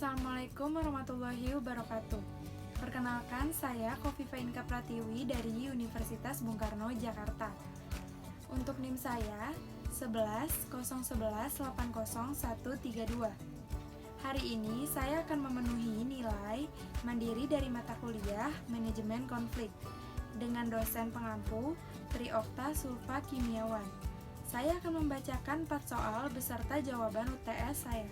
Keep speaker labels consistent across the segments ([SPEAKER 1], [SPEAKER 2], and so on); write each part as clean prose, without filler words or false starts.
[SPEAKER 1] Assalamualaikum warahmatullahi wabarakatuh. Perkenalkan, saya Kofifa Inka Pratiwi dari Universitas Bung Karno, Jakarta. Untuk NIM saya 1101180132. Hari ini saya akan memenuhi nilai mandiri dari mata kuliah Manajemen Konflik dengan dosen pengampu Tri Okta Sulfa Kimiawan. Saya akan membacakan 4 soal beserta jawaban UTS saya.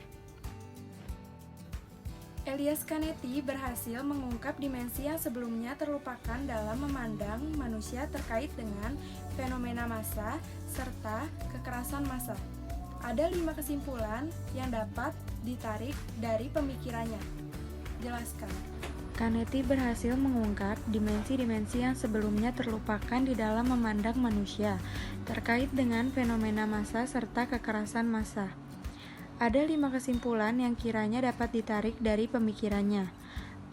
[SPEAKER 1] Elias Canetti berhasil mengungkap dimensi yang sebelumnya terlupakan dalam memandang manusia terkait dengan fenomena massa serta kekerasan massa. Ada 5 kesimpulan yang dapat ditarik dari pemikirannya. Jelaskan.
[SPEAKER 2] Canetti berhasil mengungkap dimensi-dimensi yang sebelumnya terlupakan di dalam memandang manusia terkait dengan fenomena massa serta kekerasan massa. Ada 5 kesimpulan yang kiranya dapat ditarik dari pemikirannya.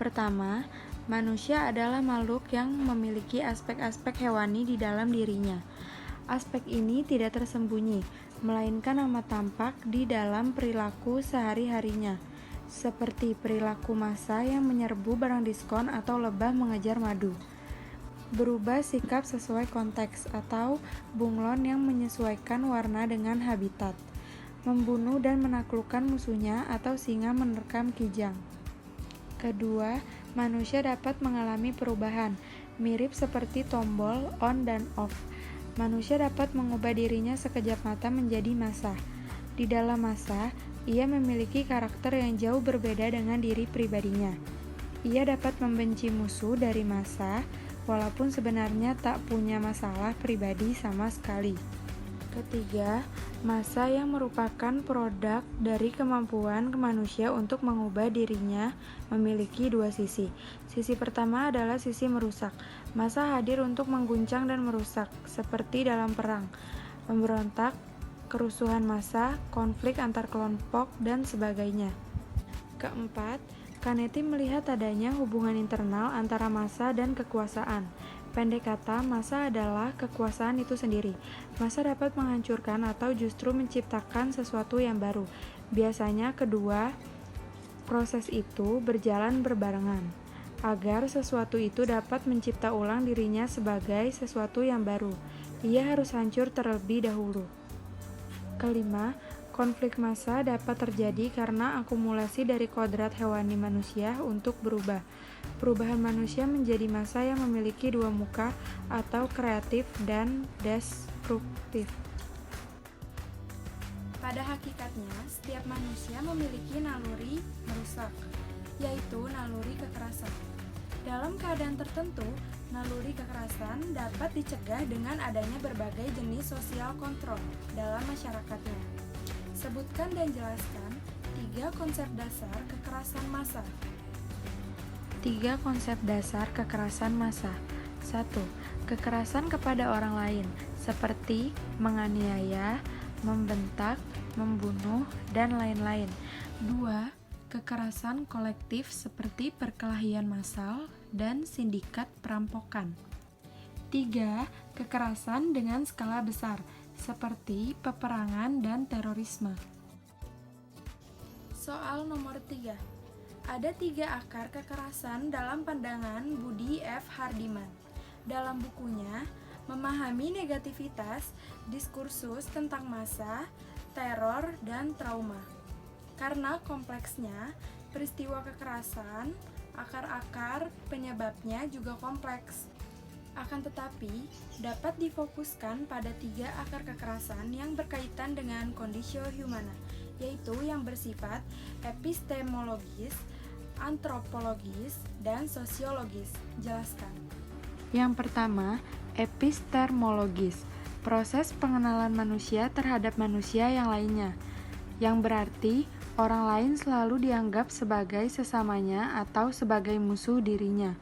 [SPEAKER 2] Pertama, manusia adalah makhluk yang memiliki aspek-aspek hewani di dalam dirinya. Aspek ini tidak tersembunyi, melainkan amat tampak di dalam perilaku sehari-harinya, seperti perilaku massa yang menyerbu barang diskon atau lebah mengejar madu. Berubah sikap sesuai konteks atau bunglon yang menyesuaikan warna dengan habitat. Membunuh dan menaklukkan musuhnya atau singa menerkam kijang. Kedua, manusia dapat mengalami perubahan, mirip seperti tombol on dan off. Manusia dapat mengubah dirinya sekejap mata menjadi massa. Di dalam massa, ia memiliki karakter yang jauh berbeda dengan diri pribadinya. Ia dapat membenci musuh dari massa, walaupun sebenarnya tak punya masalah pribadi sama sekali. Ketiga, massa yang merupakan produk dari kemampuan manusia untuk mengubah dirinya memiliki 2 sisi. Sisi pertama adalah sisi merusak. Massa hadir untuk mengguncang dan merusak, seperti dalam perang, pemberontak, kerusuhan massa, konflik antar kelompok, dan sebagainya. Keempat, Canetti melihat adanya hubungan internal antara massa dan kekuasaan. Pendek kata, massa adalah kekuasaan itu sendiri. Massa dapat menghancurkan atau justru menciptakan sesuatu yang baru. Biasanya kedua proses itu berjalan berbarengan. Agar sesuatu itu dapat mencipta ulang dirinya sebagai sesuatu yang baru, ia harus hancur terlebih dahulu. Kelima, konflik massa dapat terjadi karena akumulasi dari kodrat hewani manusia untuk berubah. Perubahan manusia menjadi massa yang memiliki 2 muka atau kreatif dan destruktif.
[SPEAKER 1] Pada hakikatnya, setiap manusia memiliki naluri merusak, yaitu naluri kekerasan. Dalam keadaan tertentu, naluri kekerasan dapat dicegah dengan adanya berbagai jenis sosial kontrol dalam masyarakatnya. Sebutkan dan jelaskan 3 konsep dasar kekerasan massa.
[SPEAKER 2] 3 konsep dasar kekerasan massa. 1. Kekerasan kepada orang lain, seperti menganiaya, membentak, membunuh, dan lain-lain. 2. Kekerasan kolektif seperti perkelahian massal dan sindikat perampokan. 3. Kekerasan dengan skala besar, seperti peperangan dan terorisme.
[SPEAKER 1] Soal nomor 3. Ada 3 akar kekerasan dalam pandangan Budi F. Hardiman. Dalam bukunya, Memahami Negativitas, Diskursus tentang Massa, Teror, dan Trauma. Karena kompleksnya, peristiwa kekerasan, akar-akar penyebabnya juga kompleks. Akan tetapi, dapat difokuskan pada 3 akar kekerasan yang berkaitan dengan kondisio humana, yaitu yang bersifat epistemologis, antropologis, dan sosiologis. Jelaskan.
[SPEAKER 2] Yang pertama, epistemologis, proses pengenalan manusia terhadap manusia yang lainnya, yang berarti orang lain selalu dianggap sebagai sesamanya atau sebagai musuh dirinya.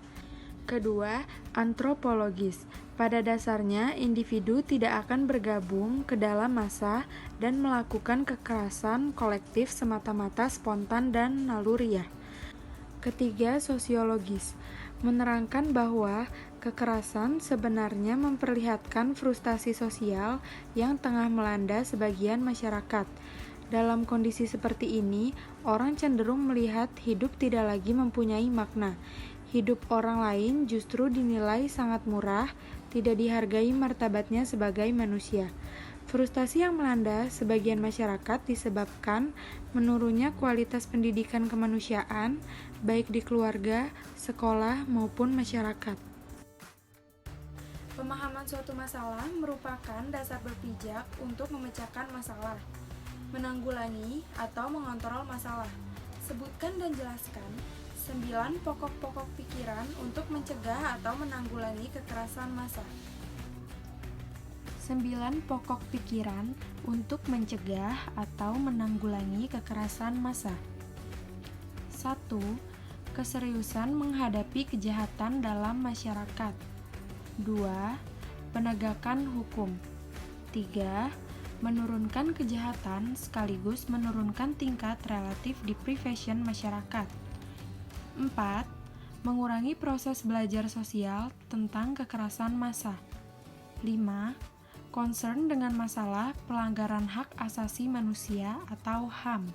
[SPEAKER 2] Kedua, antropologis. Pada dasarnya, individu tidak akan bergabung ke dalam massa dan melakukan kekerasan kolektif semata-mata spontan dan naluriah. Ketiga, sosiologis. Menerangkan bahwa kekerasan sebenarnya memperlihatkan frustasi sosial yang tengah melanda sebagian masyarakat. Dalam kondisi seperti ini, orang cenderung melihat hidup tidak lagi mempunyai makna. Hidup orang lain justru dinilai sangat murah, tidak dihargai martabatnya sebagai manusia. Frustasi yang melanda sebagian masyarakat disebabkan menurunnya kualitas pendidikan kemanusiaan, baik di keluarga, sekolah, maupun masyarakat.
[SPEAKER 1] Pemahaman suatu masalah merupakan dasar berpijak untuk memecahkan masalah, menanggulangi atau mengontrol masalah. Sebutkan dan jelaskan 9 pokok-pokok pikiran untuk mencegah atau menanggulangi kekerasan massa. 9 pokok pikiran untuk mencegah atau menanggulangi kekerasan massa. 1. Keseriusan menghadapi kejahatan dalam masyarakat. 2. Penegakan hukum. 3. Menurunkan kejahatan sekaligus menurunkan tingkat relatif deprivation masyarakat. 4. Mengurangi proses belajar sosial tentang kekerasan massa. 5. Concern dengan masalah pelanggaran hak asasi manusia atau HAM.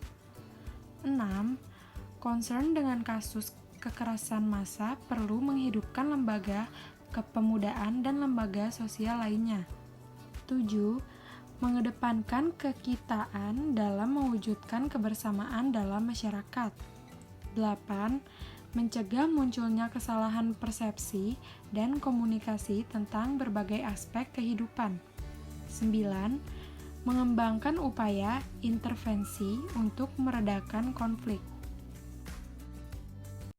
[SPEAKER 1] 6. Concern dengan kasus kekerasan massa perlu menghidupkan lembaga kepemudaan dan lembaga sosial lainnya. 7. Mengedepankan kekitaan dalam mewujudkan kebersamaan dalam masyarakat. 8. Mencegah munculnya kesalahan persepsi dan komunikasi tentang berbagai aspek kehidupan. 9. Mengembangkan upaya intervensi untuk meredakan konflik.